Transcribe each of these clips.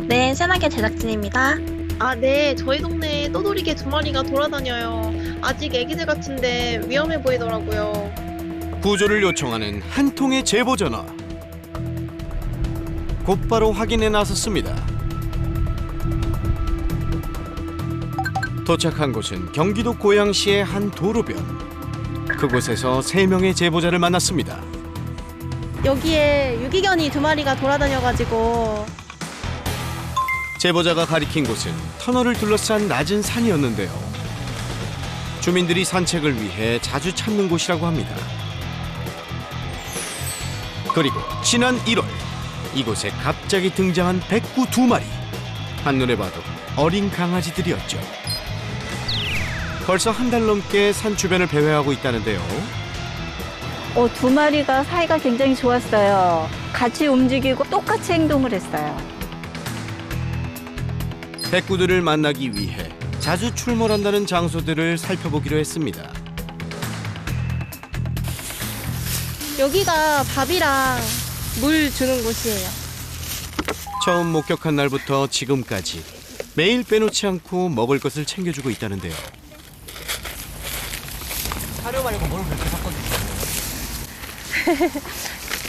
네, 새나개 제작진입니다. 아, 네. 저희 동네에 떠돌이개 2마리가 돌아다녀요. 아직 애기들 같은데 위험해 보이더라고요. 구조를 요청하는 한 통의 제보 전화. 곧바로 확인에 나섰습니다. 도착한 곳은 경기도 고양시의 한 도로변. 그곳에서 3명의 제보자를 만났습니다. 여기에 유기견이 2마리가 돌아다녀가지고. 제보자가 가리킨 곳은 터널을 둘러싼 낮은 산이었는데요. 주민들이 산책을 위해 자주 찾는 곳이라고 합니다. 그리고 지난 1월 이곳에 갑자기 등장한 백구 2마리. 한눈에 봐도 어린 강아지들이었죠. 벌써 한 달 넘게 산 주변을 배회하고 있다는데요. 2마리가 사이가 굉장히 좋았어요. 같이 움직이고 똑같이 행동을 했어요. 백구들을 만나기 위해 자주 출몰한다는 장소들을 살펴보기로 했습니다. 여기가 밥이랑 물 주는 곳이에요. 처음 목격한 날부터 지금까지 매일 빼놓지 않고 먹을 것을 챙겨주고 있다는데요. 사료 말고 뭘 그렇게 샀거든요.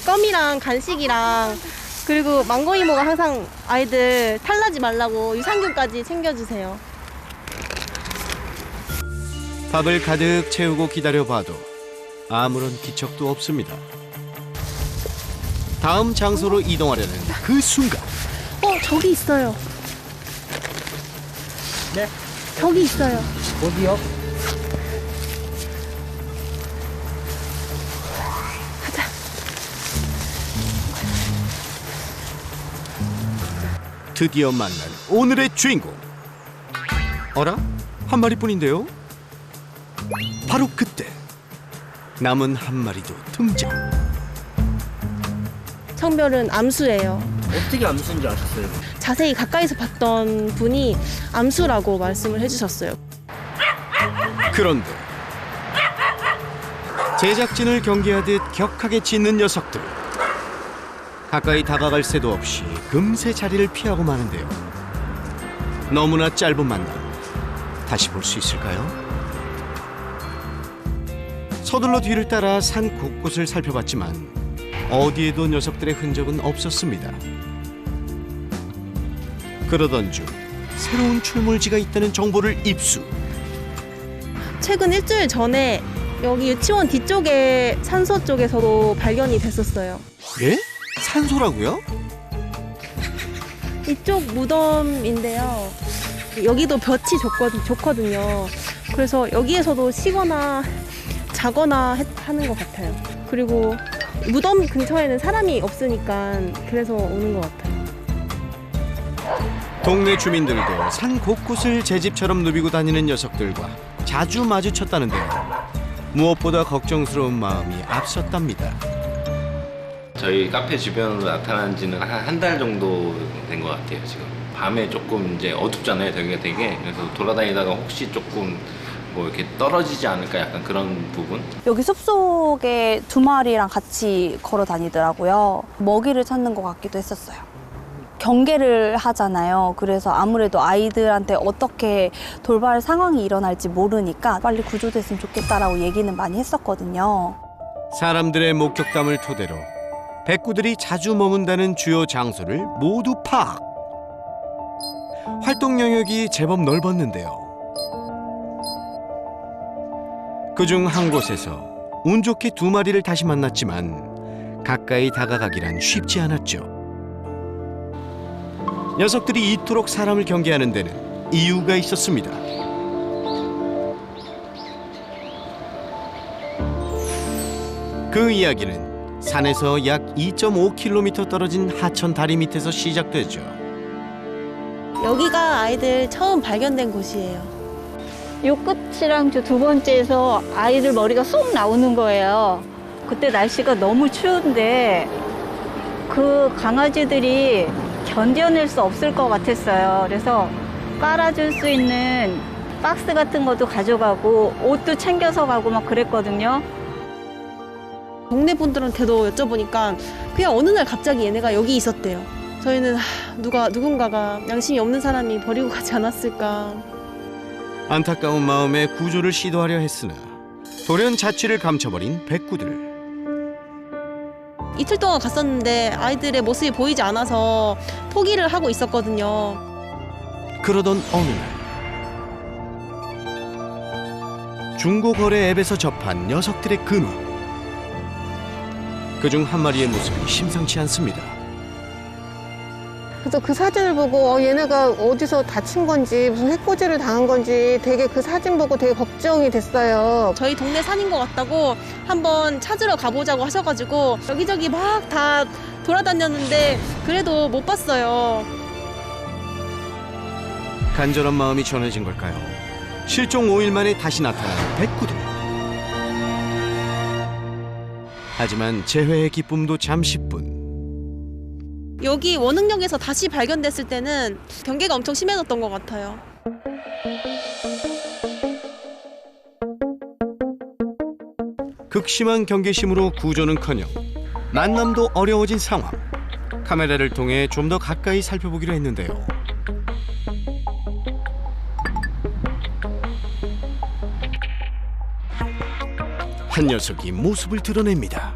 껌이랑 간식이랑 그리고 망고 이모가 항상 아이들 탈나지 말라고 유산균까지 챙겨주세요. 밥을 가득 채우고 기다려봐도 아무런 기척도 없습니다. 다음 장소로 이동하려는 그 순간 저기 있어요. 네? 저기 있어요. 어디요? 드디어 만난 오늘의 주인공. 어라? 한 마리뿐인데요? 바로 그때 남은 한 마리도 등장. 청별은 암수예요. 어떻게 암수인지 아셨어요? 자세히 가까이서 봤던 분이 암수라고 말씀을 해주셨어요. 그런데 제작진을 경계하듯 격하게 짖는 녀석들. 가까이 다가갈 새도 없이 금세 자리를 피하고 마는데요. 너무나 짧은 만남. 다시 볼 수 있을까요? 서둘러 뒤를 따라 산 곳곳을 살펴봤지만 어디에도 녀석들의 흔적은 없었습니다. 그러던 중 새로운 출몰지가 있다는 정보를 입수. 최근 일주일 전에 여기 유치원 뒤쪽에 산소 쪽에서도 발견이 됐었어요. 예? 산소라고요? 이쪽 무덤인데요. 여기도 볕이 좋거든요. 그래서 여기에서도 쉬거나 자거나 하는 것 같아요. 그리고 무덤 근처에는 사람이 없으니까 그래서 오는 것 같아요. 동네 주민들도 산 곳곳을 제 집처럼 누비고 다니는 녀석들과 자주 마주쳤다는데요. 무엇보다 걱정스러운 마음이 앞섰답니다. 저희 카페 주변으로 나타난 지는 한 달 정도 된 것 같아요. 지금 밤에 조금 이제 어둡잖아요. 되게 그래서 돌아다니다가 혹시 조금 뭐 이렇게 떨어지지 않을까 약간 그런 부분. 여기 숲속에 2마리랑 같이 걸어 다니더라고요. 먹이를 찾는 것 같기도 했었어요. 경계를 하잖아요. 그래서 아무래도 아이들한테 어떻게 돌발 상황이 일어날지 모르니까 빨리 구조됐으면 좋겠다라고 얘기는 많이 했었거든요. 사람들의 목격담을 토대로 백구들이 자주 머문다는 주요 장소를 모두 파악. 활동 영역이 제법 넓었는데요. 그중 한 곳에서 운 좋게 2마리를 다시 만났지만 가까이 다가가기란 쉽지 않았죠. 녀석들이 이토록 사람을 경계하는 데는 이유가 있었습니다. 그 이야기는 산에서 약 2.5km 떨어진 하천 다리 밑에서 시작되죠. 여기가 아이들 처음 발견된 곳이에요. 요 끝이랑 저 2번째에서 아이들 머리가 쏙 나오는 거예요. 그때 날씨가 너무 추운데 그 강아지들이 견뎌낼 수 없을 것 같았어요. 그래서 깔아줄 수 있는 박스 같은 것도 가져가고 옷도 챙겨서 가고 막 그랬거든요. 동네 분들한테도 여쭤보니까 그냥 어느 날 갑자기 얘네가 여기 있었대요. 저희는 누군가가 양심이 없는 사람이 버리고 가지 않았을까. 안타까운 마음에 구조를 시도하려 했으나 돌연 자취를 감춰버린 백구들. 이틀 동안 갔었는데 아이들의 모습이 보이지 않아서 포기를 하고 있었거든요. 그러던 어느 날 중고거래 앱에서 접한 녀석들의 근황. 그중 한 마리의 모습이 심상치 않습니다. 그래서 그 사진을 보고 얘네가 어디서 다친 건지 무슨 해코지를 당한 건지 되게 그 사진 보고 되게 걱정이 됐어요. 저희 동네 산인 것 같다고 한번 찾으러 가보자고 하셔가지고 여기저기 막 다 돌아다녔는데 그래도 못 봤어요. 간절한 마음이 전해진 걸까요? 실종 5일 만에 다시 나타난 백구들. 하지만 재회의 기쁨도 잠시뿐. 여기 원흥역에서 다시 발견됐을 때는 경계가 엄청 심해졌던 것 같아요. 극심한 경계심으로 구조는커녕 만남도 어려워진 상황. 카메라를 통해 좀 더 가까이 살펴보기로 했는데요. 한 녀석이 모습을 드러냅니다.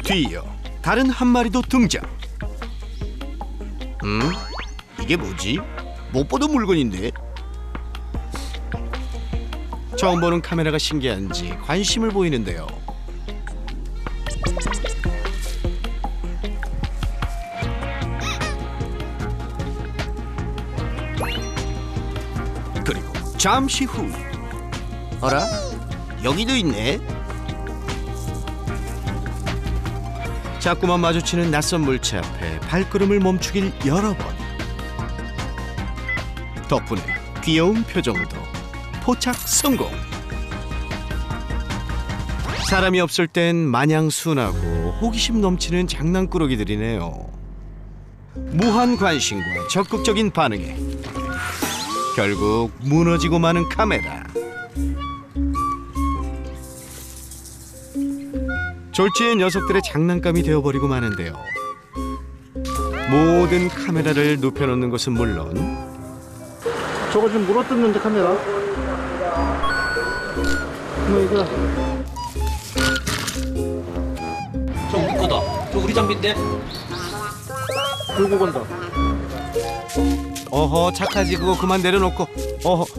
뒤이어 다른 한 마리도 등장. 이게 뭐지? 못 보던 물건인데? 처음 보는 카메라가 신기한지 관심을 보이는데요. 그리고 잠시 후. 어라? 여기도 있네? 자꾸만 마주치는 낯선 물체 앞에 발걸음을 멈추길 여러 번. 덕분에 귀여운 표정도 포착 성공. 사람이 없을 땐 마냥 순하고 호기심 넘치는 장난꾸러기들이네요. 무한 관심과 적극적인 반응에 결국 무너지고 마는 카메라. 졸지의 녀석들의 장난감이 되어버리고 마는데요. 모든 카메라를 눕혀놓는 것은 물론 저거 좀 물어뜯는데 카메라. 뭐 이거. 저 우리 거다. 저 우리 장비인데. 들고 간다. 어허 착하지. 그거 그만 내려놓고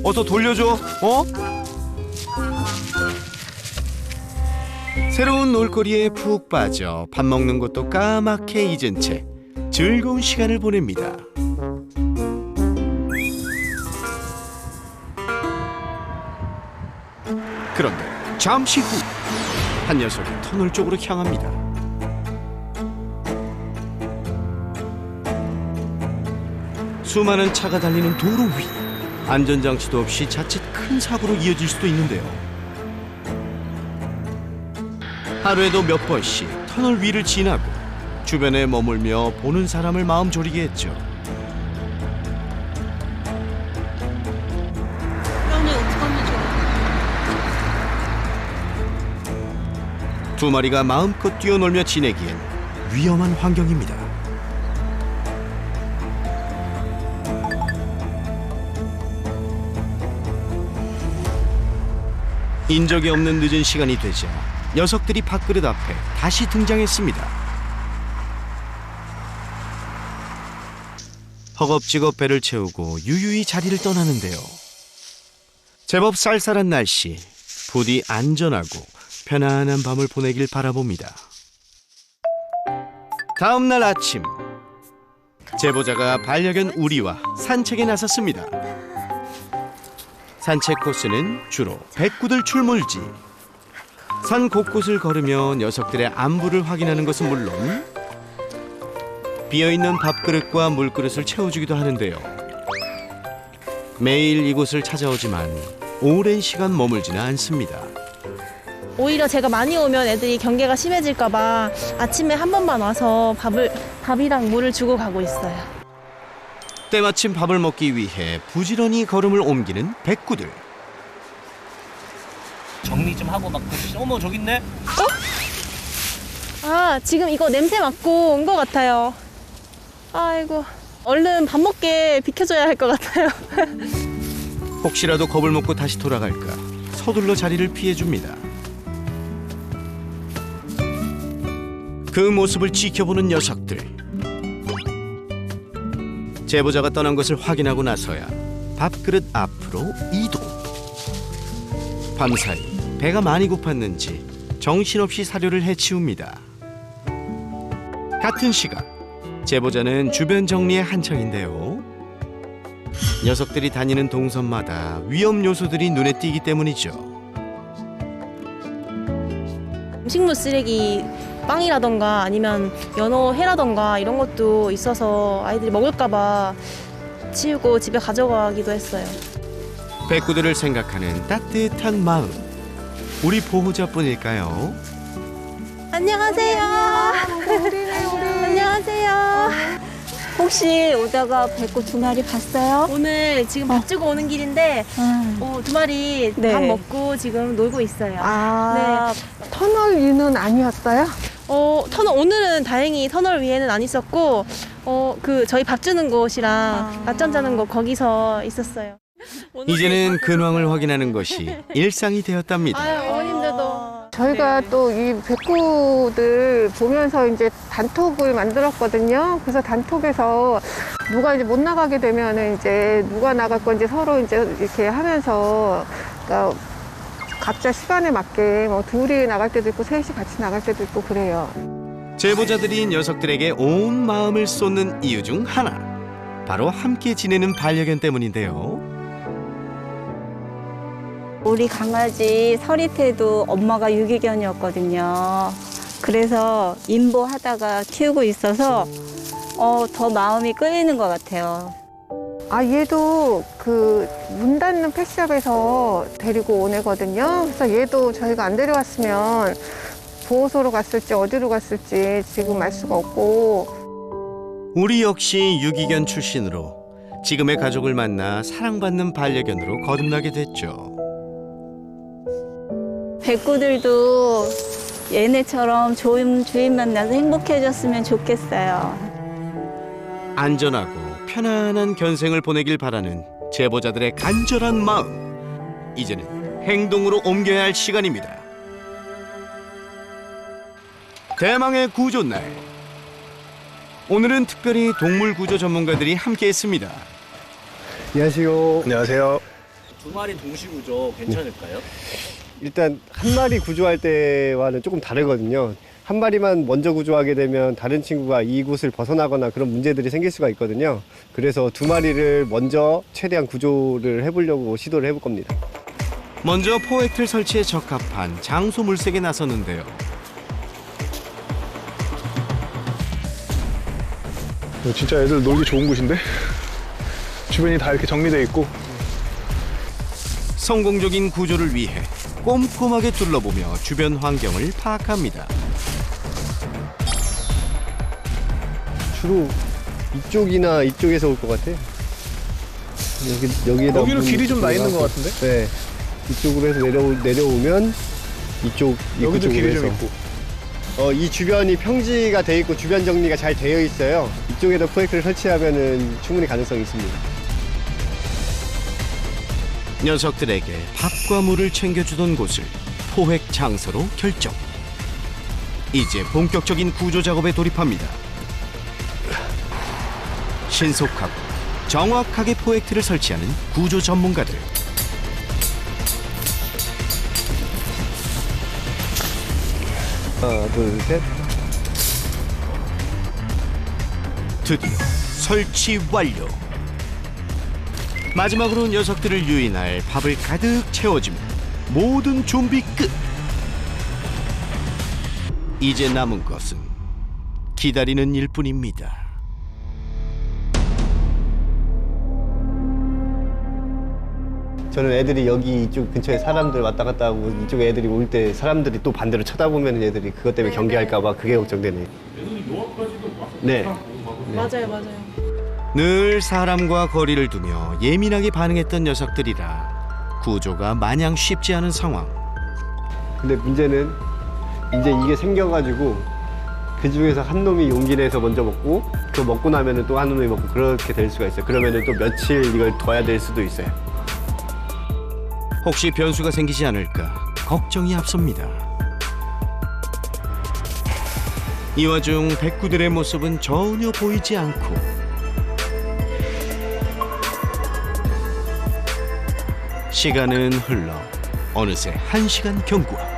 어서 돌려줘. 새로운 놀거리에 푹 빠져 밥 먹는 것도 까맣게 잊은 채 즐거운 시간을 보냅니다. 그런데 잠시 후 한 녀석이 터널 쪽으로 향합니다. 수많은 차가 달리는 도로 위. 안전장치도 없이 자칫 큰 사고로 이어질 수도 있는데요. 하루에도 몇 번씩 터널 위를 지나고 주변에 머물며 보는 사람을 마음 졸이게 했죠. 두 마리가 마음껏 뛰어놀며 지내기엔 위험한 환경입니다. 인적이 없는 늦은 시간이 되자 녀석들이 밥그릇 앞에 다시 등장했습니다. 허겁지겁 배를 채우고 유유히 자리를 떠나는데요. 제법 쌀쌀한 날씨, 부디 안전하고 편안한 밤을 보내길 바라봅니다. 다음 날 아침, 제보자가 반려견 우리와 산책에 나섰습니다. 산책 코스는 주로 백구들 출몰지. 산 곳곳을 걸으며 녀석들의 안부를 확인하는 것은 물론 비어있는 밥그릇과 물그릇을 채워주기도 하는데요. 매일 이곳을 찾아오지만 오랜 시간 머물지는 않습니다. 오히려 제가 많이 오면 애들이 경계가 심해질까봐 아침에 한 번만 와서 밥이랑 물을 주고 가고 있어요. 때마침 밥을 먹기 위해 부지런히 걸음을 옮기는 백구들. 정리 좀 하고 막 어머 저기 있네. 아, 지금 이거 냄새 맡고 온 것 같아요. 아이고, 얼른 밥 먹게 비켜줘야 할 것 같아요. 혹시라도 겁을 먹고 다시 돌아갈까 서둘러 자리를 피해줍니다. 그 모습을 지켜보는 녀석들. 제보자가 떠난 것을 확인하고 나서야 밥그릇 앞으로 이동. 밤사이 배가 많이 고팠는지 정신없이 사료를 해치웁니다. 같은 시각 제보자는 주변 정리에 한창인데요. 녀석들이 다니는 동선마다 위험 요소들이 눈에 띄기 때문이죠. 음식물 쓰레기 빵이라던가 아니면 연어 회라던가 이런 것도 있어서 아이들이 먹을까봐 치우고 집에 가져가기도 했어요. 백구들을 생각하는 따뜻한 마음. 우리 보호자뿐일까요? 안녕하세요. 안녕하세요. 혹시 오다가 백구 2마리 봤어요? 오늘 지금 밥 주고 오는 길인데 2마리 네. 밥 먹고 지금 놀고 있어요. 아, 터널 위는 아니었어요? 터널 오늘은 다행히 터널 위에는 안 있었고 그 저희 밥 주는 곳이랑 낮잠 자는 곳 거기서 있었어요. 이제는 근황을 확인하는 것이 일상이 되었답니다. 어머님들도 저희가 또 이 백구들 보면서 이제 단톡을 만들었거든요. 그래서 단톡에서 누가 이제 못 나가게 되면은 이제 누가 나갈 건지 서로 이제 이렇게 하면서 그러니까 각자 시간에 맞게 뭐 둘이 나갈 때도 있고 셋이 같이 나갈 때도 있고 그래요. 제보자들이 녀석들에게 온 마음을 쏟는 이유 중 하나. 바로 함께 지내는 반려견 때문인데요. 우리 강아지 서리태도 엄마가 유기견이었거든요. 그래서 인보하다가 키우고 있어서 더 마음이 끌리는 것 같아요. 아, 얘도 그 문 닫는 펫샵에서 데리고 온 애거든요. 그래서 얘도 저희가 안 데려왔으면 보호소로 갔을지 어디로 갔을지 지금 알 수가 없고. 우리 역시 유기견 출신으로 지금의 가족을 만나 사랑받는 반려견으로 거듭나게 됐죠. 백구들도 얘네처럼 좋은 주인 만나서 행복해졌으면 좋겠어요. 안전하고 편안한 견생을 보내길 바라는 제보자들의 간절한 마음. 이제는 행동으로 옮겨야 할 시간입니다. 대망의 구조날. 오늘은 특별히 동물 구조 전문가들이 함께했습니다. 안녕하세요. 안녕하세요. 2마리 동시 구조 괜찮을까요? 일단 한 마리 구조할 때와는 조금 다르거든요. 한 마리만 먼저 구조하게 되면 다른 친구가 이곳을 벗어나거나 그런 문제들이 생길 수가 있거든요. 그래서 2마리를 먼저 최대한 구조를 해보려고 시도를 해볼 겁니다. 먼저 포획틀 설치에 적합한 장소 물색에 나섰는데요. 진짜 애들 놀기 좋은 곳인데? 주변이 다 이렇게 정리돼 있고. 성공적인 구조를 위해 꼼꼼하게 둘러보며 주변 환경을 파악합니다. 주로 이쪽이나 이쪽에서 올 것 같아요. 여기에다 여기는 길이 좀 나 있는 것 같은데? 네, 이쪽으로 해서 내려오면 이쪽 여기도 길이 해서. 좀 있고. 이 주변이 평지가 돼 있고 주변 정리가 잘 되어 있어요. 이쪽에다 포획틀을 설치하면은 충분히 가능성이 있습니다. 녀석들에게 밥과 물을 챙겨주던 곳을 포획 장소로 결정. 이제 본격적인 구조 작업에 돌입합니다. 신속하고 정확하게 포획틀을 설치하는 구조 전문가들. 하나, 둘, 셋. 드디어 설치 완료. 마지막으로 녀석들을 유인할 밥을 가득 채워주면 모든 준비 끝. 이제 남은 것은 기다리는 일뿐입니다. 저는 애들이 여기 이쪽 근처에 사람들 왔다 갔다 하고 이쪽에 애들이 올 때 사람들이 또 반대로 쳐다보면 애들이 그것 때문에 경계할까 봐 그게 걱정되네요. 네. 맞아요. 늘 사람과 거리를 두며 예민하게 반응했던 녀석들이라 구조가 마냥 쉽지 않은 상황. 근데 문제는 이제 이게 생겨가지고 그 중에서 한 놈이 용기 내서 먼저 먹고 그 먹고 나면은 또 한 놈이 먹고 그렇게 될 수가 있어요. 그러면은 또 며칠 이걸 둬야 될 수도 있어요. 혹시 변수가 생기지 않을까 걱정이 앞섭니다. 이 와중 백구들의 모습은 전혀 보이지 않고 시간은 흘러 어느새 1시간 경과.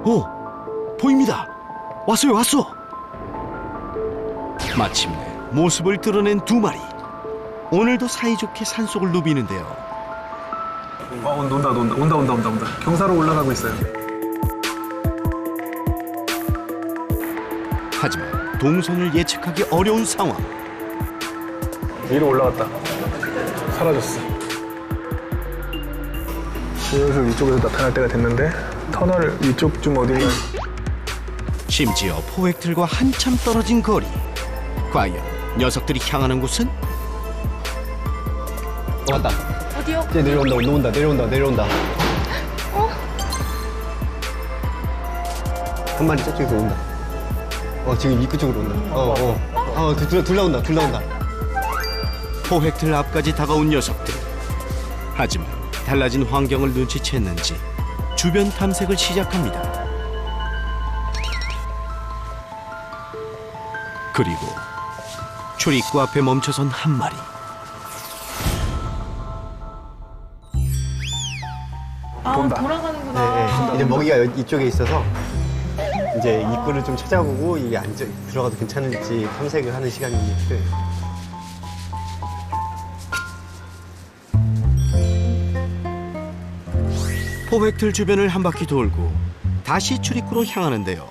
오! 보입니다! 왔어요, 왔어! 마침내 모습을 드러낸 2마리. 오늘도 사이좋게 산속을 누비는데요. 온다. 경사로 올라가고 있어요. 하지만 동선을 예측하기 어려운 상황. 위로 올라갔다. 사라졌어. 슬슬 위쪽에서 나타날 때가 됐는데 터널 위쪽쯤 어딘가. 심지어 포획틀과 한참 떨어진 거리. 과연 녀석들이 향하는 곳은? 왔다. 어디요? 이제 내려온다. 한 마리 저쪽에서 온다. 지금 입구 쪽으로 온다. 둘 나온다. 포획틀 앞까지 다가온 녀석들. 하지만 달라진 환경을 눈치챘는지 주변 탐색을 시작합니다. 그리고 출입구 앞에 멈춰선 한 마리. 돌아가는구나. 네. 이제 먹이가 이쪽에 있어서 이제 입구를 좀 찾아보고 이게 들어가도 괜찮을지 탐색을 하는 시간이 필요해요. 포획틀 주변을 한 바퀴 돌고 다시 출입구로 향하는데요.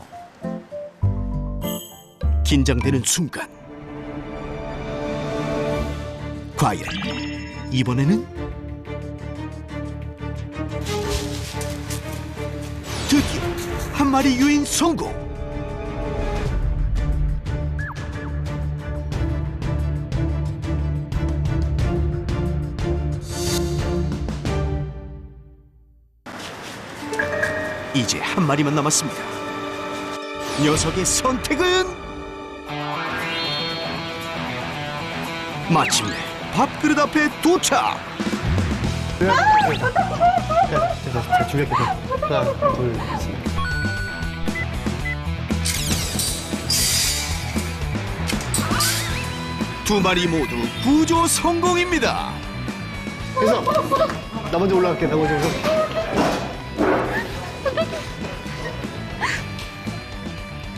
긴장되는 순간. 과연 이번에는? 드디어 한 마리 유인 성공! 이제 한 마리만 남았습니다. 녀석의 선택은? 마침내 밥그릇 앞에 도착! 자, 준비할게. 하나, 둘, 셋. 두 마리 모두 구조 성공입니다. 그래서 나 먼저 올라갈게.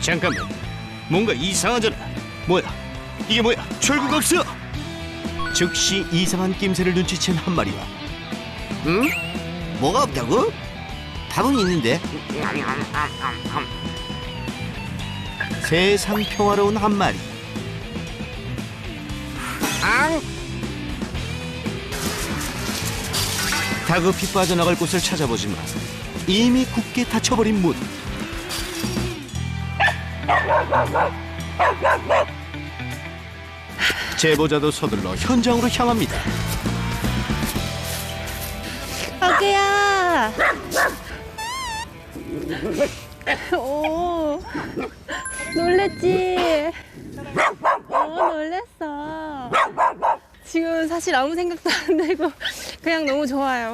잠깐만, 뭔가 이상하잖아. 뭐야? 이게 뭐야? 철구가 없어! 즉시 이상한 낌새를 눈치챈 한 마리와 응? 뭐가 없다고? 밥은 있는데. 세상 평화로운 한 마리. 다급히 빠져나갈 곳을 찾아보지만 이미 굳게 닫혀버린 문. 제보자도 서둘러 현장으로 향합니다. 아기야. 오, 놀랬지? 놀랬어. 지금 사실 아무 생각도 안 들고 그냥 너무 좋아요.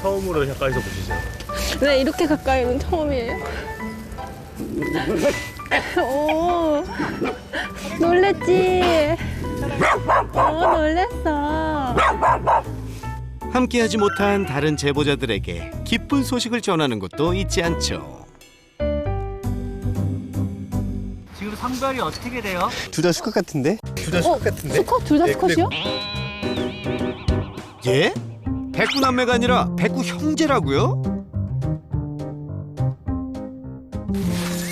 처음으로 가까이서 보시죠. 네, 이렇게 가까이는 처음이에요. 오, 놀랬지? 놀랬어. 함께하지 못한 다른 제보자들에게 기쁜 소식을 전하는 것도 잊지 않죠. 지금 상별이 어떻게 돼요? 둘 다 수컷 같은데? 수컷? 둘 다 수컷이요? 예? 백구 남매가 아니라 백구 형제라고요?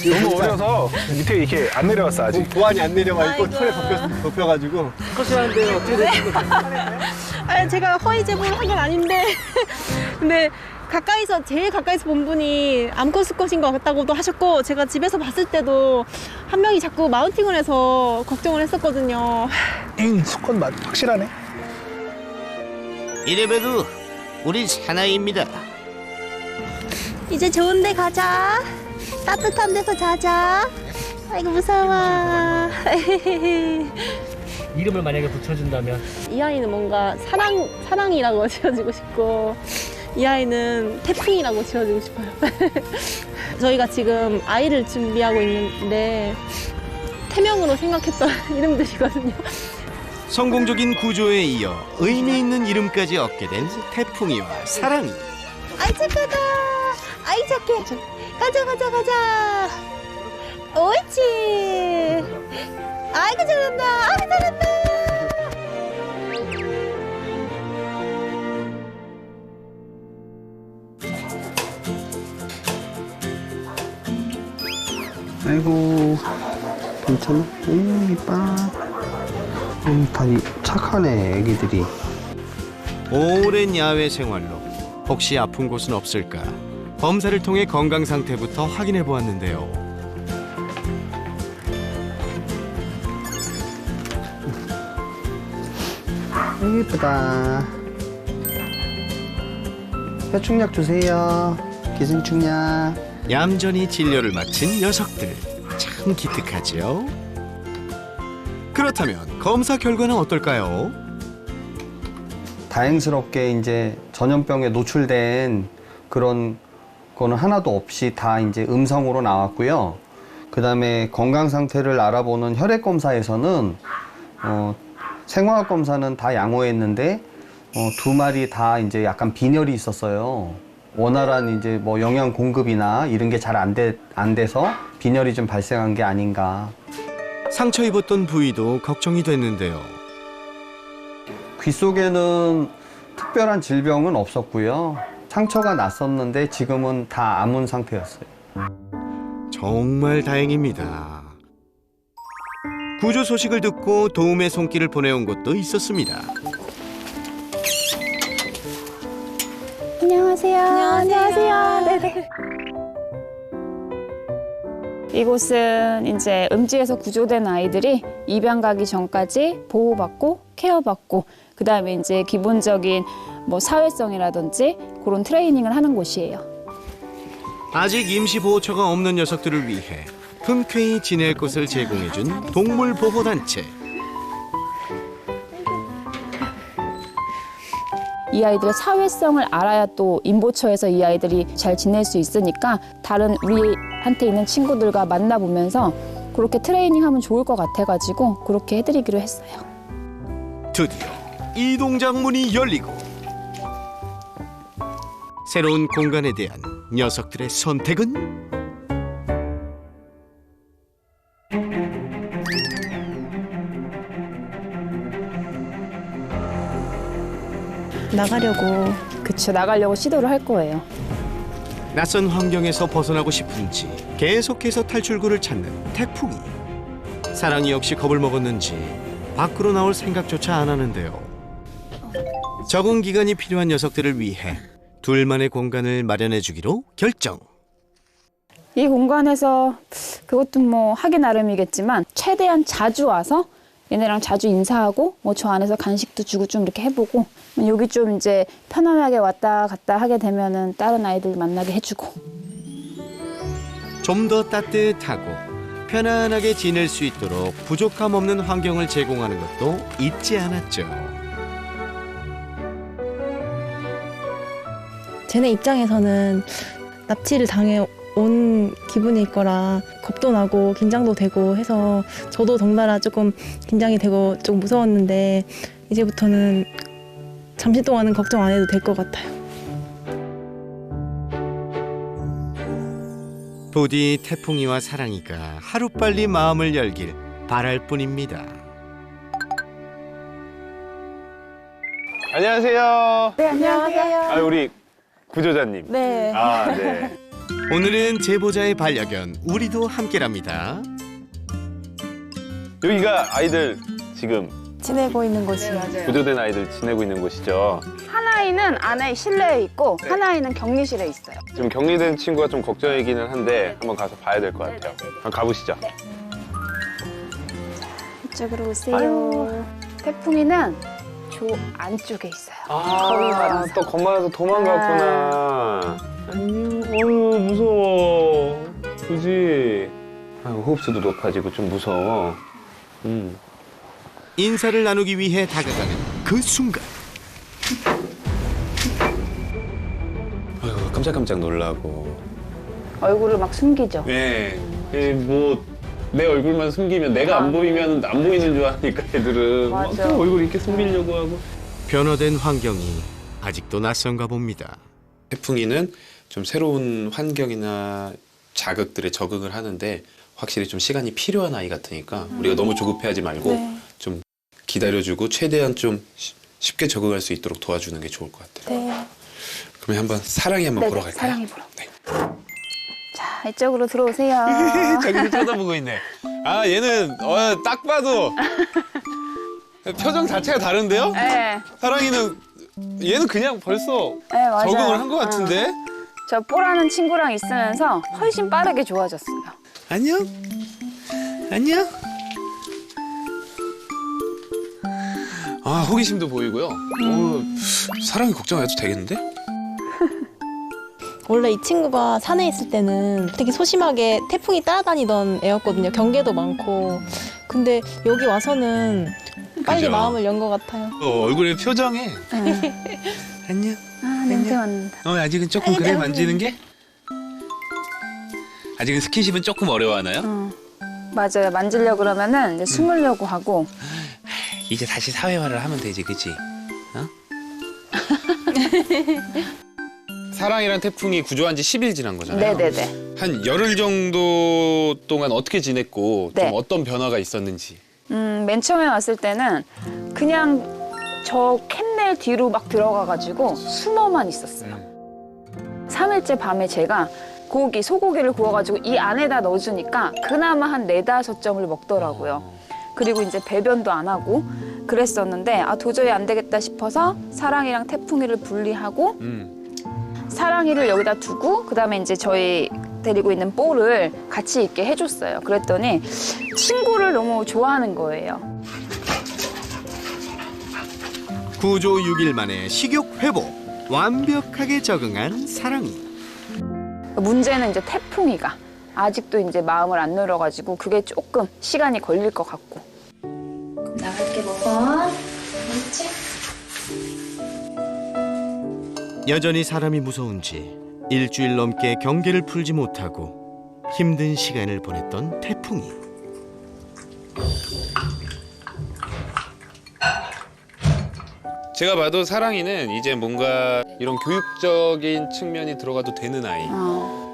너무 어려서 밑에 이렇게 안 내려왔어 아직. 보안이 안 내려와 있고 털에 덮여가지고. 컷이하는데 어떻게 되는 거죠? 아니, 제가 허위 제보를 한 건 아닌데 근데 제일 가까이서 본 분이 암컷 수컷인 것 같다고도 하셨고, 제가 집에서 봤을 때도 한 명이 자꾸 마운팅을 해서 걱정을 했었거든요. 수컷 맛 확실하네. 이래봬도 우린 사나이입니다. 이제 좋은 데 가자. 따뜻한 데서 자자. 아이고 무서워. 이름을 만약에 붙여준다면 이 아이는 뭔가 사랑이라고 지어주고 싶고, 이 아이는 태풍이라고 지어주고 싶어요. 저희가 지금 아이를 준비하고 있는데 태명으로 생각했던 이름들이거든요. 성공적인 구조에 이어 의미 있는 이름까지 얻게 된 태풍이와 사랑이. 아이 착하다. 아이 착해. 가자. 옳지. 아이고 잘한다. 아이고 잘한다. 아이고 괜찮아? 이뻐. 다 착하네 애기들이. 오랜 야외 생활로 혹시 아픈 곳은 없을까 검사를 통해 건강 상태부터 확인해 보았는데요. 아이고 이쁘다. 폐충약 주세요. 기생충약. 얌전히 진료를 마친 녀석들, 참 기특하죠? 그렇다면 검사 결과는 어떨까요? 다행스럽게 이제 전염병에 노출된 그런 거는 하나도 없이 다 이제 음성으로 나왔고요. 그다음에 건강 상태를 알아보는 혈액 검사에서는 생화학 검사는 다 양호했는데 2마리 다 이제 약간 빈혈이 있었어요. 원활한 이제 뭐 영양 공급이나 이런 게 잘 안 돼서 빈혈이 좀 발생한 게 아닌가. 상처 입었던 부위도 걱정이 됐는데요. 귀 속에는 특별한 질병은 없었고요. 상처가 났었는데 지금은 다 아문 상태였어요. 정말 다행입니다. 구조 소식을 듣고 도움의 손길을 보내온 곳도 있었습니다. 안녕하세요. 안녕하세요. 네네. 이곳은 이제 음지에서 구조된 아이들이 입양 가기 전까지 보호받고 케어받고 그다음에 이제 기본적인 뭐 사회성이라든지 그런 트레이닝을 하는 곳이에요. 아직 임시 보호처가 없는 녀석들을 위해 흔쾌히 지낼 곳을 제공해준 동물보호단체. 이 아이들의 사회성을 알아야 또 임보처에서 이 아이들이 잘 지낼 수 있으니까 다른 우리한테 있는 친구들과 만나보면서 그렇게 트레이닝하면 좋을 것 같아가지고 그렇게 해드리기로 했어요. 드디어 이동장 문이 열리고 새로운 공간에 대한 녀석들의 선택은? 나가려고 시도를 할 거예요. 낯선 환경에서 벗어나고 싶은지 계속해서 탈출구를 찾는 태풍이. 사랑이 역시 겁을 먹었는지 밖으로 나올 생각조차 안 하는데요. 적응 기간이 필요한 녀석들을 위해 둘만의 공간을 마련해 주기로 결정. 이 공간에서 그것도 뭐 하기 나름이겠지만 최대한 자주 와서 얘네랑 자주 인사하고 뭐 저 안에서 간식도 주고 좀 이렇게 해보고 여기 좀 이제 편안하게 왔다 갔다 하게 되면은 다른 아이들 만나게 해주고 좀 더 따뜻하고 편안하게 지낼 수 있도록 부족함 없는 환경을 제공하는 것도 잊지 않았죠. 쟤네 입장에서는 납치를 당해온 기분일 거라 겁도 나고 긴장도 되고 해서 저도 덩달아 조금 긴장이 되고 좀 무서웠는데 이제부터는 잠시 동안은 걱정 안 해도 될 것 같아요. 부디 태풍이와 사랑이가 하루빨리 마음을 열길 바랄 뿐입니다. 안녕하세요. 네, 안녕하세요. 아, 우리 구조자님. 네. 아, 네. 오늘은 제보자의 반려견 우리도 함께랍니다. 여기가 아이들 지금 지내고 있는 곳이요. 구조된 아이들 지내고 있는 곳이죠. 한 아이는 안에 실내에 있고 한 아이는 격리실에 있어요. 지금 격리된 친구가 좀 걱정이기는 한데 한번 가서 봐야 될 것 같아요. 한번 가보시죠. 이쪽으로 오세요. 아유. 태풍이는 저 안쪽에 있어요. 아, 또 겁 많아서 도망갔구나. 안녕. 무서워. 그지? 아, 호흡수도 높아지고 좀 무서워. 인사를 나누기 위해 다가가는 그 순간 아이고, 깜짝깜짝 놀라고. 얼굴을 막 숨기죠. 네. 뭐 내 얼굴만 숨기면 내가 안 보이면 안 보이는 줄 아니까 애들은 막 맞아. 얼굴 이렇게 숨기려고 하고. 변화된 환경이 아직도 낯선가 봅니다. 태풍이는 좀 새로운 환경이나 자극들에 적응을 하는데 확실히 좀 시간이 필요한 아이 같으니까 우리가 너무 조급해하지 말고 네. 좀 기다려주고 최대한 좀 쉽게 적응할 수 있도록 도와주는 게 좋을 것 같아요. 네. 그러면 한번 사랑이 한번 네네, 보러 갈까요? 사랑이 보러. 자, 이쪽으로 들어오세요. 저기서 쳐다보고 있네. 아, 얘는 딱 봐도 표정 자체가 다른데요? 네. 사랑이는 얘는 그냥 벌써 네, 맞아요. 적응을 한 것 같은데? 저 뽀라는 친구랑 있으면서 훨씬 빠르게 좋아졌어요. 안녕? 안녕? 아, 호기심도 보이고요. 사랑이 걱정 안 해도 되겠는데? 원래 이 친구가 산에 있을 때는 되게 소심하게 태풍이 따라다니던 애였거든요. 경계도 많고. 근데 여기 와서는 빨리 그죠? 마음을 연 것 같아요. 얼굴의 표정에 안녕? 아, 냄새 맡는다. 아직은 조금 그래 만지는 게? 아직은 스킨십은 조금 어려워하나요? 맞아요. 만지려고 그러면은 이제 숨으려고 하고. 이제 다시 사회화를 하면 되지, 그치? 어? 사랑이란 태풍이 구조한 지 10일 지난 거잖아요. 네네네. 한 열흘 정도 동안 어떻게 지냈고 네. 좀 어떤 변화가 있었는지. 맨 처음에 왔을 때는 그냥 저 캔넬 뒤로 막 들어가가지고 숨어만 있었어요. 3일째 밤에 제가 소고기를 구워가지고 이 안에다 넣어주니까 그나마 한 4~5점을 먹더라고요. 그리고 이제 배변도 안 하고 그랬었는데 도저히 안 되겠다 싶어서 사랑이랑 태풍이를 분리하고 사랑이를 여기다 두고 그다음에 이제 저희 데리고 있는 뽀를 같이 있게 해줬어요. 그랬더니 친구를 너무 좋아하는 거예요. 구조 6일 만에 식욕 회복, 완벽하게 적응한 사랑이. 문제는 이제 태풍이가 아직도 이제 마음을 안 열어가지고 그게 조금 시간이 걸릴 것 같고. 나갈게 먹어. 그렇지? 여전히 사람이 무서운지 일주일 넘게 경계를 풀지 못하고 힘든 시간을 보냈던 태풍이. 제가 봐도 사랑이는 이제 뭔가 이런 교육적인 측면이 들어가도 되는 아이.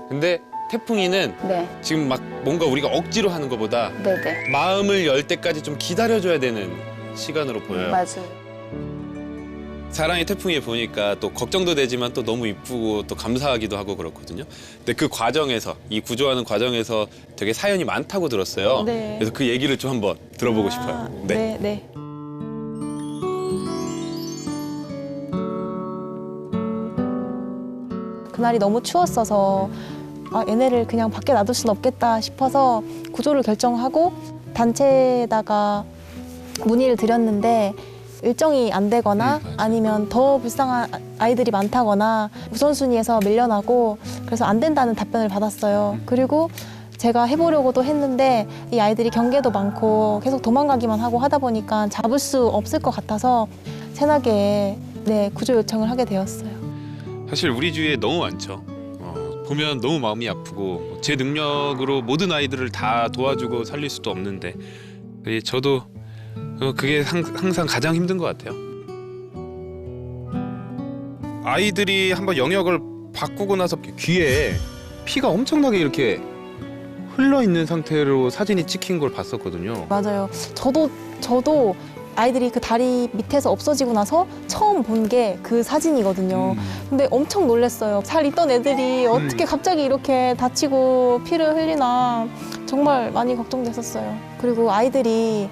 근데 태풍이는 네. 지금 막 뭔가 우리가 억지로 하는 것보다 네네. 마음을 열 때까지 좀 기다려줘야 되는 시간으로 보여요. 맞아요. 사랑이 태풍이 보니까 또 걱정도 되지만 또 너무 이쁘고 또 감사하기도 하고 그렇거든요. 근데 그 과정에서, 이 구조하는 과정에서 되게 사연이 많다고 들었어요. 네. 그래서 그 얘기를 좀 한번 들어보고 싶어요. 네, 네. 그날이 너무 추웠어서 얘네를 그냥 밖에 놔둘 수는 없겠다 싶어서 구조를 결정하고 단체에다가 문의를 드렸는데 일정이 안 되거나 아니면 더 불쌍한 아이들이 많다거나 우선순위에서 밀려나고 그래서 안 된다는 답변을 받았어요. 그리고 제가 해보려고도 했는데 이 아이들이 경계도 많고 계속 도망가기만 하고 하다 보니까 잡을 수 없을 것 같아서 새나개에 구조 요청을 하게 되었어요. 사실 우리 주위에 너무 많죠. 보면 너무 마음이 아프고 제 능력으로 모든 아이들을 다 도와주고 살릴 수도 없는데 저도 그게 항상 가장 힘든 것 같아요. 아이들이 한번 영역을 바꾸고 나서 귀에 피가 엄청나게 이렇게 흘러 있는 상태로 사진이 찍힌 걸 봤었거든요. 맞아요. 저도 아이들이 그 다리 밑에서 없어지고 나서 처음 본 게 그 사진이거든요. 근데 엄청 놀랐어요. 잘 있던 애들이 어떻게 갑자기 이렇게 다치고 피를 흘리나 정말 많이 걱정됐었어요. 그리고 아이들이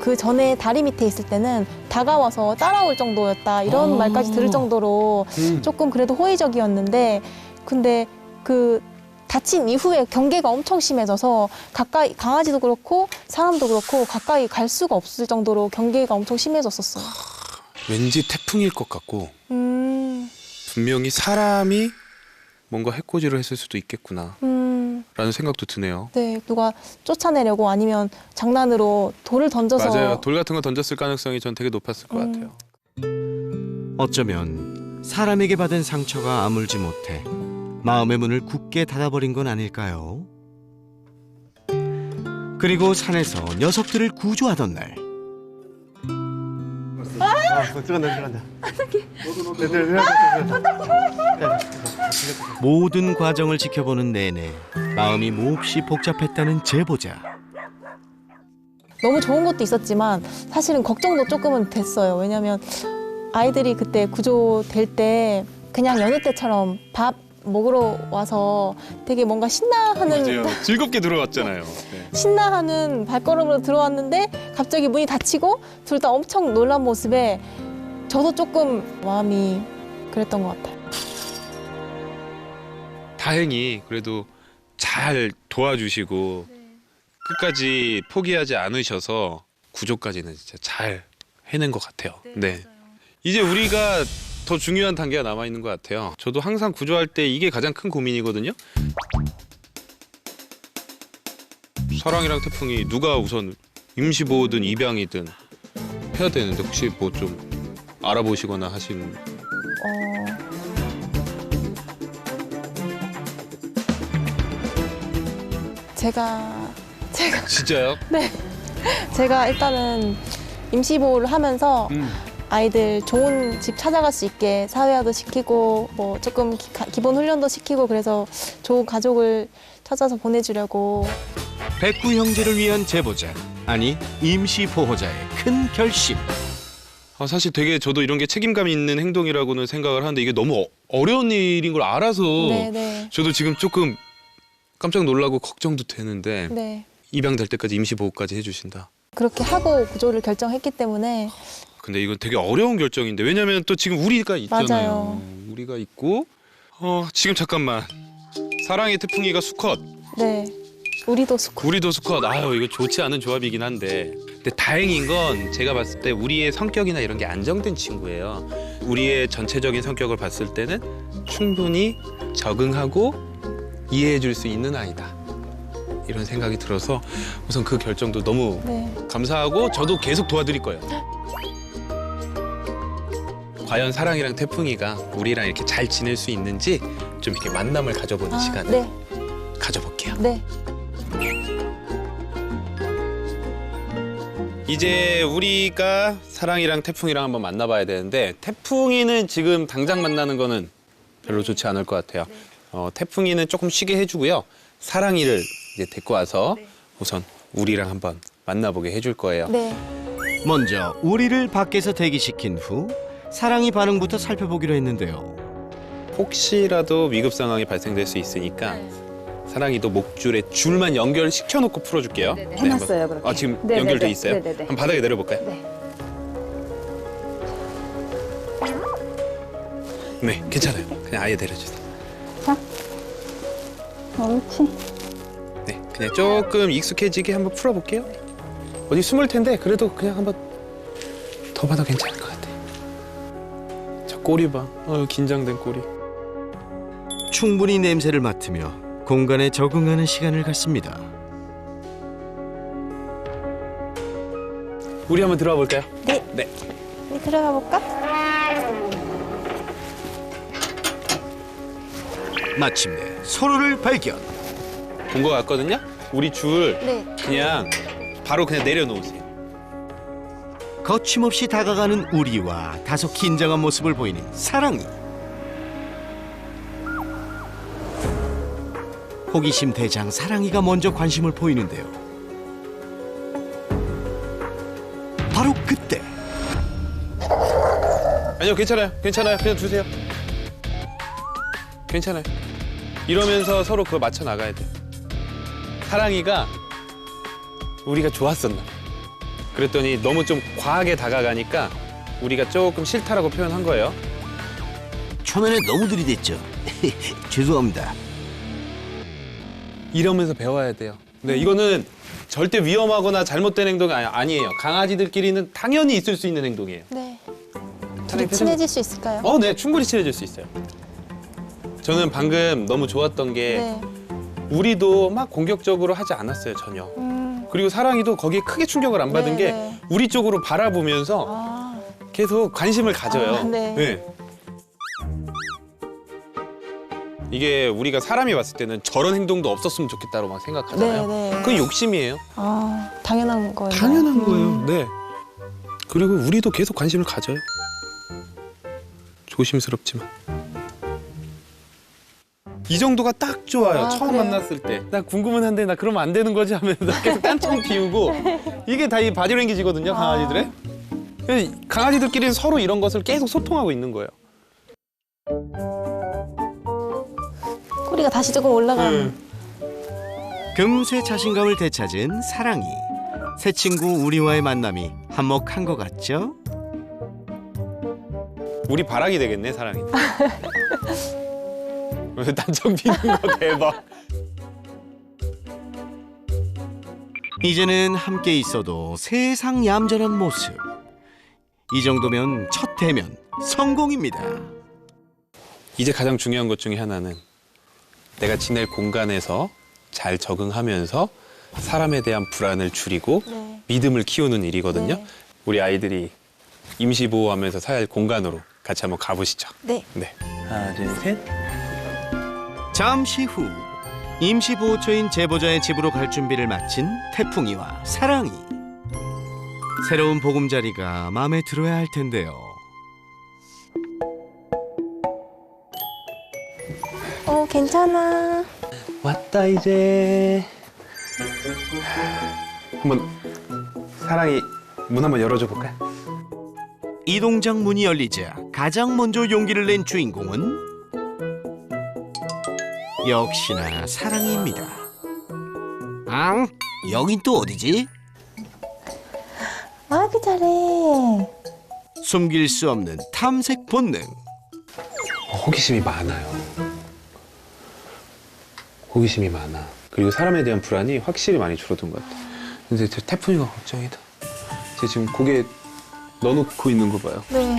그 전에 다리 밑에 있을 때는 다가와서 따라올 정도였다 이런 말까지 들을 정도로 조금 그래도 호의적이었는데 근데 그 다친 이후에 경계가 엄청 심해져서 가까이 강아지도 그렇고 사람도 그렇고 가까이 갈 수가 없을 정도로 경계가 엄청 심해졌었어요. 왠지 태풍일 것 같고 분명히 사람이 뭔가 해코지를 했을 수도 있겠구나 라는 생각도 드네요. 네, 누가 쫓아내려고 아니면 장난으로 돌을 던져서. 맞아요. 돌 같은 거 던졌을 가능성이 전 되게 높았을 것 같아요. 어쩌면 사람에게 받은 상처가 아물지 못해 마음의 문을 굳게 닫아버린 건 아닐까요? 그리고 산에서 녀석들을 구조하던 날 들어간다. 모든 과정을 지켜보는 내내 마음이 몹시 복잡했다는 제보자. 너무 좋은 것도 있었지만 사실은 걱정도 조금은 됐어요. 왜냐면 아이들이 그때 구조될 때 그냥 여느 때처럼 밥 먹으러 와서 되게 뭔가 신나하는 맞아요. 즐겁게 들어왔잖아요. 네. 신나하는 발걸음으로 들어왔는데 갑자기 문이 닫히고 둘 다 엄청 놀란 모습에 저도 조금 마음이 그랬던 것 같아요. 다행히 그래도 잘 도와주시고 끝까지 포기하지 않으셔서 구조까지는 진짜 잘 해낸 것 같아요. 네. 이제 우리가 더 중요한 단계가 남아 있는 것 같아요. 저도 항상 구조할 때 이게 가장 큰 고민이거든요. 사랑이랑 태풍이 누가 우선 임시보호든 입양이든 해야 되는데 혹시 뭐 좀 알아보시거나 하신? 제가 진짜요? 네. 제가 일단은 임시보호를 하면서 아이들 좋은 집 찾아갈 수 있게 사회화도 시키고 뭐 조금 기본 훈련도 시키고 그래서 좋은 가족을 찾아서 보내주려고. 백구 형제를 위한 제보자, 아니 임시 보호자의 큰 결심. 사실 되게 저도 이런 게 책임감 있는 행동이라고는 생각을 하는데 이게 너무 어려운 일인 걸 알아서 네네. 저도 지금 조금 깜짝 놀라고 걱정도 되는데 네. 입양될 때까지 임시보호까지 해주신다. 그렇게 하고 구조를 결정했기 때문에. 근데 이건 되게 어려운 결정인데 왜냐면 또 지금 우리가 있잖아요. 맞아요. 우리가 있고 지금 잠깐만 사랑의 태풍이가 수컷. 네. 우리도 수컷. 아유 이거 좋지 않은 조합이긴 한데 근데 다행인 건 제가 봤을 때 우리의 성격이나 이런 게 안정된 친구예요. 우리의 전체적인 성격을 봤을 때는 충분히 적응하고 이해해 줄 수 있는 아이다. 이런 생각이 들어서 우선 그 결정도 너무 감사하고 저도 계속 도와드릴 거예요. 과연 사랑이랑 태풍이가 우리랑 이렇게 잘 지낼 수 있는지 좀 이렇게 만남을 가져보는 시간을 가져볼게요. 네. 이제 우리가 사랑이랑 태풍이랑 한번 만나봐야 되는데 태풍이는 지금 당장 만나는 거는 별로 좋지 않을 것 같아요. 태풍이는 조금 쉬게 해주고요. 사랑이를 이제 데리고 와서 우선 우리랑 한번 만나보게 해줄 거예요. 네. 먼저 우리를 밖에서 대기시킨 후 사랑이 반응부터 살펴보기로 했는데요. 혹시라도 위급 상황이 발생될 수 있으니까 사랑이도 목줄에 줄만 연결시켜놓고 풀어줄게요. 해놨어요, 한번. 그렇게. 지금 네네네. 연결돼 있어요? 네네네. 한번 바닥에 내려볼까요? 네, 괜찮아요. 그냥 아예 내려주세요. 옳지. 네, 그냥 조금 익숙해지게 한번 풀어볼게요. 어디 숨을 텐데 그래도 그냥 한번 더 봐도 괜찮을 것 같아요. 저 꼬리 봐. 긴장된 꼬리. 충분히 냄새를 맡으며 공간에 적응하는 시간을 갖습니다. 우리 한번 들어가 볼까요? 네. 네. 우리 들어가 볼까? 마침내 서로를 발견. 본 것 같거든요? 우리 줄 그냥 바로 그냥 내려놓으세요. 거침없이 다가가는 우리와 다소 긴장한 모습을 보이는 사랑이. 호기심 대장 사랑이가 먼저 관심을 보이는데요. 바로 그때. 아니요, 괜찮아요. 그냥 두세요. 괜찮아요. 이러면서 서로 그거 맞춰 나가야 돼요. 사랑이가 우리가 좋았었나? 그랬더니 너무 좀 과하게 다가가니까 우리가 조금 싫다라고 표현한 거예요. 초면에 너무 들이댔죠. 죄송합니다. 이러면서 배워야 돼요. 네, 이거는 절대 위험하거나 잘못된 행동이 아니에요. 강아지들끼리는 당연히 있을 수 있는 행동이에요. 네. 둘이 친해질 수 있을까요? 네, 충분히 친해질 수 있어요. 저는 방금 너무 좋았던 게 네. 우리도 막 공격적으로 하지 않았어요, 전혀. 그리고 사랑이도 거기에 크게 충격을 안 받은 네, 게 네. 우리 쪽으로 바라보면서 계속 관심을 가져요. 아, 네. 이게 우리가 사람이 봤을 때는 저런 행동도 없었으면 좋겠다고 막 생각하잖아요. 네, 네. 그건 욕심이에요. 아, 당연한 거예요. 당연한 거예요. 네. 그리고 우리도 계속 관심을 가져요. 조심스럽지만. 이 정도가 딱 좋아요. 아, 처음 그래요? 만났을 때. 나 궁금은 한데 나 그러면 안 되는 거지 하면서 계속 딴청 피우고 이게 다 이 바디랭귀지거든요, 강아지들의. 그래서 강아지들끼리는 서로 이런 것을 계속 소통하고 있는 거예요. 꼬리가 다시 조금 올라가는. 금세 자신감을 되찾은 사랑이. 새 친구 우리와의 만남이 한몫한 것 같죠? 우리 바라기 되겠네, 사랑이. 딴청 피는 거 대박. 이제는 함께 있어도 세상 얌전한 모습. 이 정도면 첫 대면 성공입니다. 이제 가장 중요한 것 중에 하나는 내가 지낼 공간에서 잘 적응하면서 사람에 대한 불안을 줄이고 네. 믿음을 키우는 일이거든요. 네. 우리 아이들이 임시보호하면서 살 공간으로 같이 한번 가보시죠. 네. 네. 하나, 둘, 셋. 잠시 후 임시보호처인 제보자의 집으로 갈 준비를 마친 태풍이와 사랑이. 새로운 보금자리가 마음에 들어야 할 텐데요. 괜찮아. 왔다 이제. 한번 사랑이 문 한번 열어줘 볼까요? 이동장 문이 열리자 가장 먼저 용기를 낸 주인공은 역시나 사랑입니다. 앙, 여긴 또 어디지? 아기 잘해. 숨길 수 없는 탐색 본능. 호기심이 많아요. 호기심이 많아. 그리고 사람에 대한 불안이 확실히 많이 줄어든 것 같아. 근데 저 태풍이가 걱정이다. 쟤 지금 고개 넣어놓고 있는 거 봐요. 네.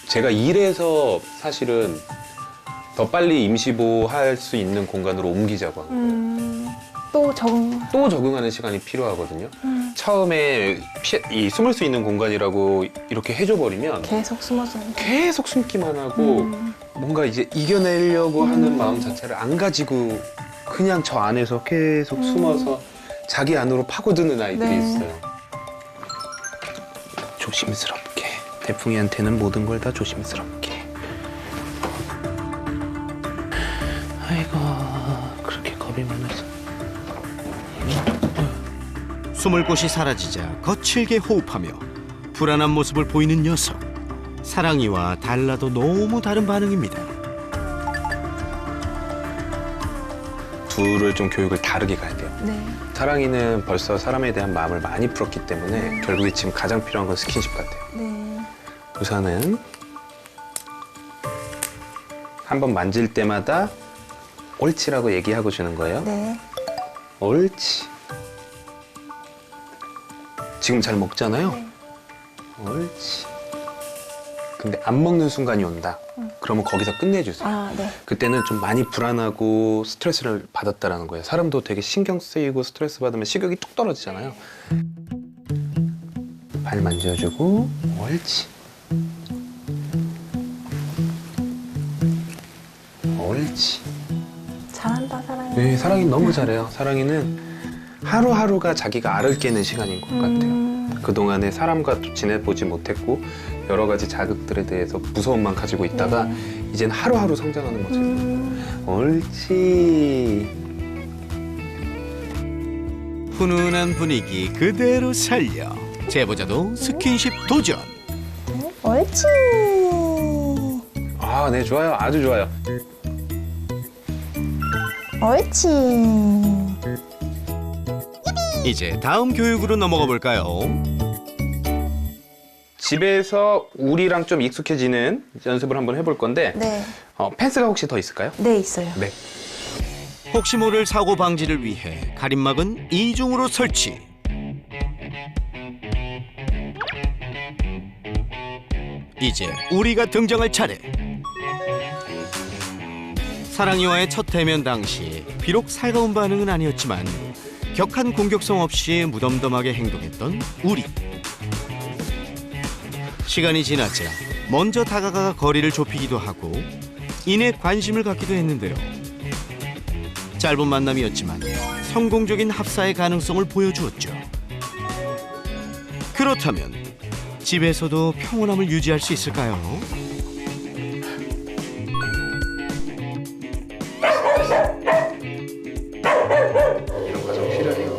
제가 이래서 사실은 더 빨리 임시보호할 수 있는 공간으로 옮기자고 한 거예요. 또 적응하는 시간이 필요하거든요. 처음에 숨을 수 있는 공간이라고 이렇게 해줘버리면 계속 숨어서. 계속 숨기만 하고 뭔가 이제 이겨내려고 하는 마음 자체를 안 가지고 그냥 저 안에서 계속 숨어서 자기 안으로 파고드는 아이들이 네. 있어요. 조심스럽게. 태풍이한테는 모든 걸 다 조심스럽게. 아이고, 그렇게 겁이 많아서. 숨을 곳이 사라지자 거칠게 호흡하며 불안한 모습을 보이는 녀석. 사랑이와 달라도 너무 다른 반응입니다. 둘을 좀 교육을 다르게 가야 돼요. 네. 사랑이는 벌써 사람에 대한 마음을 많이 풀었기 때문에 결국에 지금 가장 필요한 건 스킨십 같아요. 네. 우선은 한번 만질 때마다 옳지라고 얘기하고 주는 거예요. 네. 옳지. 지금 잘 먹잖아요. 옳지. 근데 안 먹는 순간이 온다. 그러면 거기서 끝내주세요. 아, 네. 그때는 좀 많이 불안하고 스트레스를 받았다라는 거예요. 사람도 되게 신경 쓰이고 스트레스 받으면 식욕이 뚝 떨어지잖아요. 발 만져주고 옳지. 옳지. 잘한다, 사랑이. 네, 사랑이 너무 잘해요. 사랑이는 하루하루가 자기가 알을 깨는 시간인 것 같아요. 그동안에 사람과 지내보지 못했고 여러 가지 자극들에 대해서 무서움만 가지고 있다가 이젠 하루하루 성장하는 모습. 옳지. 훈훈한 분위기 그대로 살려 제보자도 스킨십 도전. 옳지. 아, 네, 좋아요. 아주 좋아요. 옳지. 이제 다음 교육으로 넘어가 볼까요? 집에서 우리랑 좀 익숙해지는 연습을 한번 해볼 건데 네. 펜스가 혹시 더 있을까요? 네, 있어요. 네. 혹시 모를 사고 방지를 위해 가림막은 이중으로 설치. 이제 우리가 등장할 차례. 사랑이와의 첫 대면 당시 비록 살가운 반응은 아니었지만 격한 공격성 없이 무덤덤하게 행동했던 우리. 시간이 지나자 먼저 다가가 거리를 좁히기도 하고 이내 관심을 갖기도 했는데요. 짧은 만남이었지만 성공적인 합사의 가능성을 보여주었죠. 그렇다면 집에서도 평온함을 유지할 수 있을까요? 이런 과정 필요해요.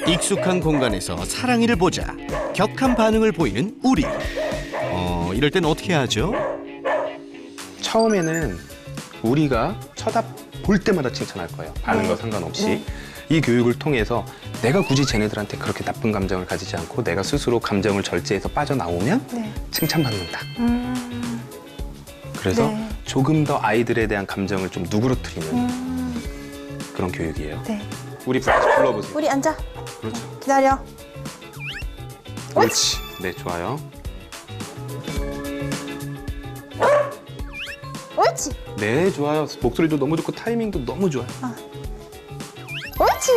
익숙한 공간에서 사랑이를 보자 격한 반응을 보이는 우리. 이럴 땐 어떻게 하죠? 처음에는 우리가 쳐다볼 때마다 칭찬할 거예요. 반응과 상관없이. 이 교육을 통해서 내가 굳이 쟤네들한테 그렇게 나쁜 감정을 가지지 않고 내가 스스로 감정을 절제해서 빠져나오면 칭찬받는다. 그래서 조금 더 아이들에 대한 감정을 좀 누그러뜨리는 그런 교육이에요. 우리 다시 불러보세요. 우리 앉아. 그렇죠. 기다려. 옳지. 네, 좋아요. 옳지. 네, 좋아요. 목소리도 너무 좋고 타이밍도 너무 좋아요. 옳지.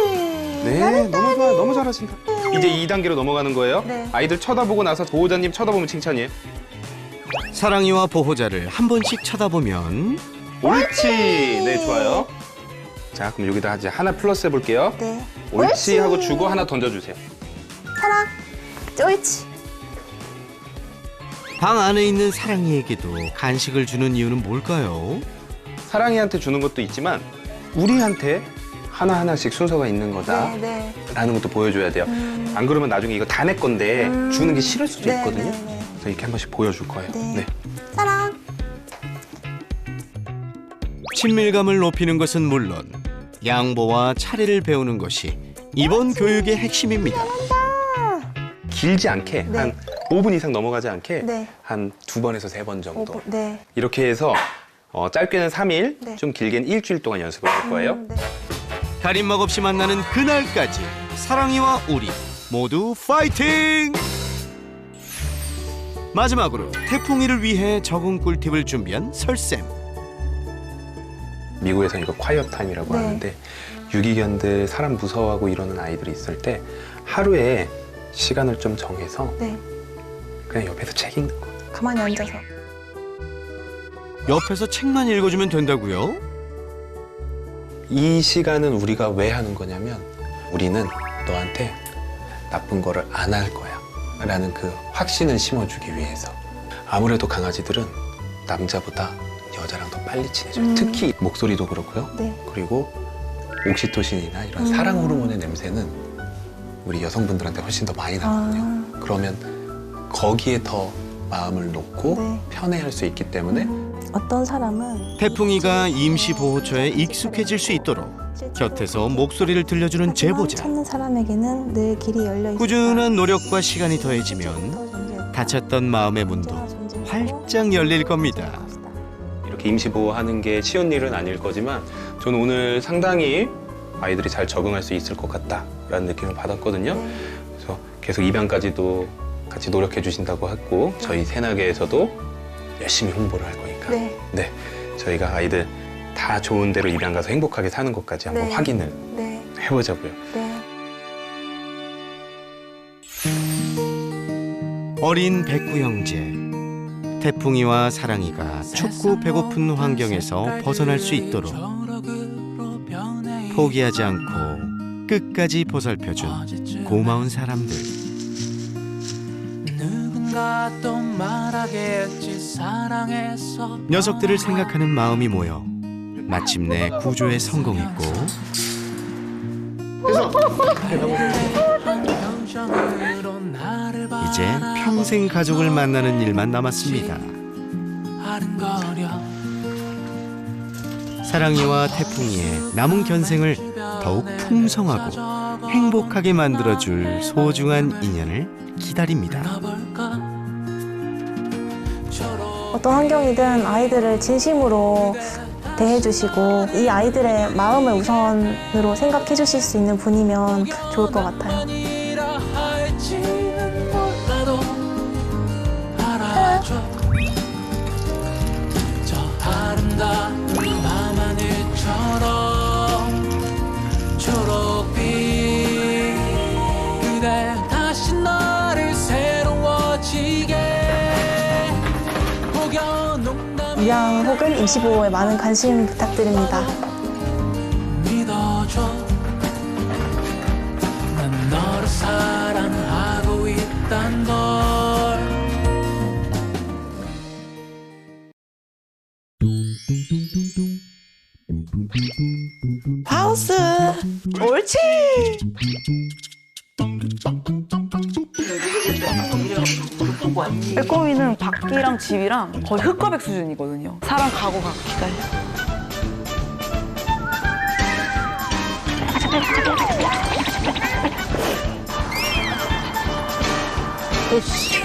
네, 너무 좋아요. 너무 잘하신다. 이제 2단계로 넘어가는 거예요. 아이들 쳐다보고 나서 보호자님 쳐다보면 칭찬이에요. 사랑이와 보호자를 한 번씩 쳐다보면 옳지. 네, 좋아요. 자, 그럼 여기다 이제 하나 플러스 해볼게요. 네. 옳지 하고 주고 하나 던져주세요. 사랑. 옳지. 방 안에 있는 사랑이에게도 간식을 주는 이유는 뭘까요? 사랑이한테 주는 것도 있지만 우리한테 하나하나씩 순서가 있는 거다 라는 것도 보여줘야 돼요. 안 그러면 나중에 이거 다 내 건데 주는 게 싫을 수도 있거든요. 그래서 이렇게 한 번씩 보여줄 거예요. 네. 사랑. 친밀감을 높이는 것은 물론 양보와 차례를 배우는 것이 이번 교육의 핵심입니다. 길지 않게 한 5분 이상 넘어가지 않게 한 2번에서 3번 정도. 이렇게 해서 짧게는 3일, 좀 길게는 일주일 동안 연습을 할 거예요. 가림막 없이 만나는 그날까지 사랑이와 우리 모두 파이팅! 마지막으로 태풍이를 위해 적응 꿀팁을 준비한 설쌤. 미국에서 이거 콰이어 타임이라고 하는데 유기견들 사람 무서워하고 이러는 아이들이 있을 때 하루에 시간을 좀 정해서 그냥 옆에서 책 읽는 거. 가만히 앉아서. 옆에서 책만 읽어주면 된다고요? 이 시간은 우리가 왜 하는 거냐면 우리는 너한테 나쁜 거를 안 할 거야 라는 그 확신을 심어주기 위해서. 아무래도 강아지들은 남자보다 여자랑 더 빨리 친해져요. 특히 목소리도 그렇고요. 그리고 옥시토신이나 이런 사랑 호르몬의 냄새는 우리 여성분들한테 훨씬 더 많이 나거든요. 그러면 거기에 더 마음을 놓고 편애할 수 있기 때문에 어떤 사람은 태풍이가 임시보호처에 익숙해질 수 있도록 곁에서 목소리를 들려주는 제보자. 찾는 사람에게는 늘 길이 열려 있다. 꾸준한 노력과 시간이 더해지면 닫혔던 마음의 문도 활짝 열릴 겁니다. 이렇게 임시보호하는 게 쉬운 일은 아닐 거지만 저는 오늘 상당히 아이들이 잘 적응할 수 있을 것 같다라는 느낌을 받았거든요. 그래서 계속 입양까지도 같이 노력해 주신다고 했고 저희 새나개에서도 열심히 홍보를 할 거니까 네, 저희가 아이들 다 좋은 데로 입양 가서 행복하게 사는 것까지 한번 확인을 해보자고요. 어린 백구 형제. 태풍이와 사랑이가 춥고 배고픈 환경에서 벗어날 수 있도록 포기하지 않고 끝까지 보살펴준 고마운 사람들. 녀석들을 생각하는 마음이 모여 마침내 구조에 성공했고 이제 평생 가족을 만나는 일만 남았습니다. 사랑이와 태풍이의 남은 견생을 더욱 풍성하고 행복하게 만들어줄 소중한 인연을 기다립니다. 어떤 환경이든 아이들을 진심으로 대해주시고 이 아이들의 마음을 우선으로 생각해 주실 수 있는 분이면 좋을 것 같아요. 유양 혹은 임시보호에 많은 관심 부탁드립니다. 믿어줘. 난 너를 사랑하고 있단 걸. 하우스 옳지. 빼꼼이는 밖이랑 집이랑 거의 흑과백 수준이거든요. 사람 가고가 기다려. 오씨.